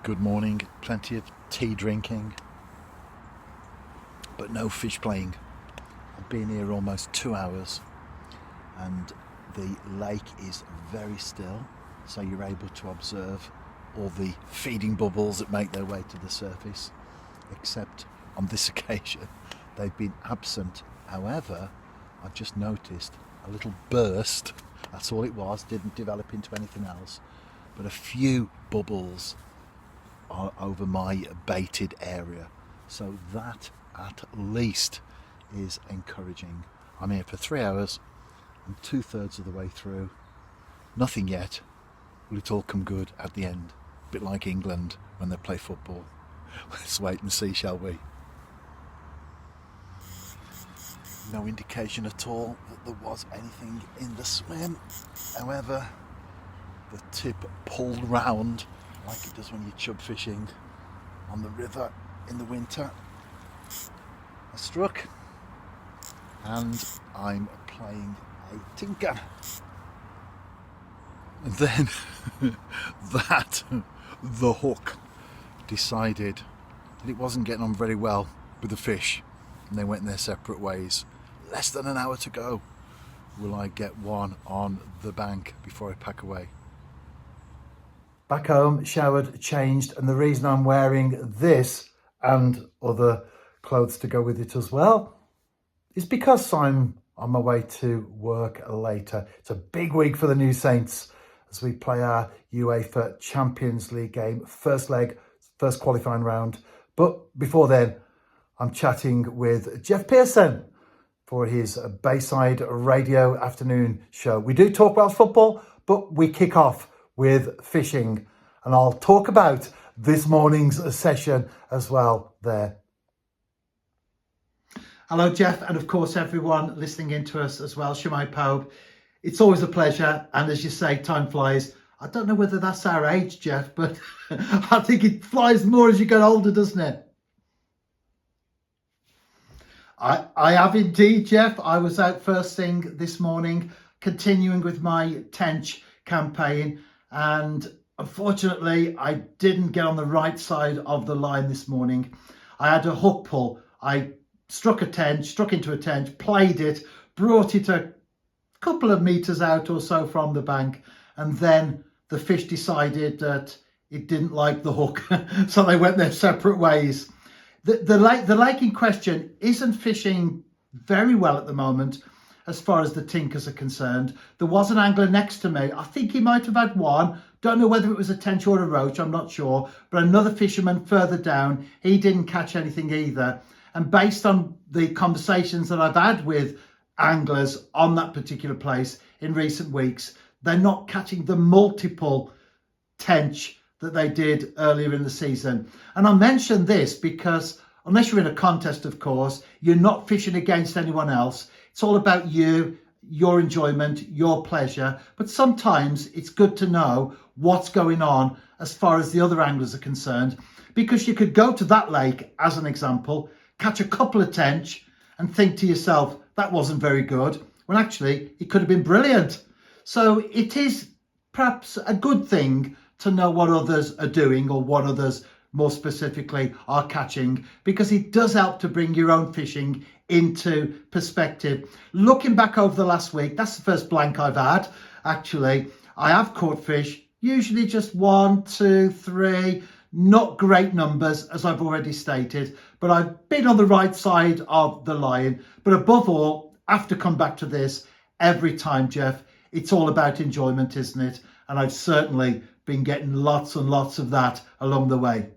Good morning, plenty of tea drinking, but no fish playing. I've been here almost 2 hours and the lake is very still, so you're able to observe all the feeding bubbles that make their way to the surface, except on this occasion they've been absent. However, I've just noticed a little burst, that's all it was, didn't develop into anything else, but a few bubbles are over my baited area, so that at least is encouraging. I'm here for 3 hours. I'm 2/3 of the way through. Nothing yet. Will it all come good at the end? A bit like England when they play football. Let's wait and see, shall we? No indication at all that there was anything in the swim. However, the tip pulled round like it does when you're chub fishing on the river in the winter. I struck and I'm playing a tinker. And then the hook decided that it wasn't getting on very well with the fish and they went their separate ways. Less than an hour to go. Will I get one on the bank before I pack away? Back home, showered, changed, and the reason I'm wearing this and other clothes to go with it as well is because I'm on my way to work later. It's a big week for the New Saints as we play our UEFA Champions League game, first leg, first qualifying round. But before then, I'm chatting with Jeff Pearson for his Bayside Radio afternoon show. We do talk Welsh football, but we kick off with fishing, and I'll talk about this morning's session as well there. Hello Jeff, and of course everyone listening in to us as well. Shemai Pope, it's always a pleasure, and as you say, time flies. I don't know whether that's our age, Jeff, but I think it flies more as you get older, doesn't it? I have indeed, Jeff. I was out first thing this morning, continuing with my tench campaign, and unfortunately I didn't get on the right side of the line this morning. I had a hook pull. I struck into a tench, played it, brought it a couple of meters out or so from the bank, and then the fish decided that it didn't like the hook, so they went their separate ways. The lake in question isn't fishing very well at the moment as far as the tinkers are concerned. There was an angler next to me. I think he might have had one. Don't know whether it was a tench or a roach, I'm not sure. But another fisherman further down, he didn't catch anything either. And based on the conversations that I've had with anglers on that particular place in recent weeks, they're not catching the multiple tench that they did earlier in the season. And I mention this because unless you're in a contest, of course, you're not fishing against anyone else. It's all about you, your enjoyment, your pleasure. But sometimes it's good to know what's going on as far as the other anglers are concerned, because you could go to that lake, as an example, catch a couple of tench and think to yourself, that wasn't very good, when actually it could have been brilliant. So it is perhaps a good thing to know what others are doing, or what others more specifically are catching, because it does help to bring your own fishing into perspective. Looking back over the last week, that's the first blank I've had. Actually, I have caught fish, usually just 1, 2, 3, not great numbers, as I've already stated, but I've been on the right side of the line. But above all, I have to come back to this every time, Jeff. It's all about enjoyment, isn't it? And I've certainly been getting lots and lots of that along the way.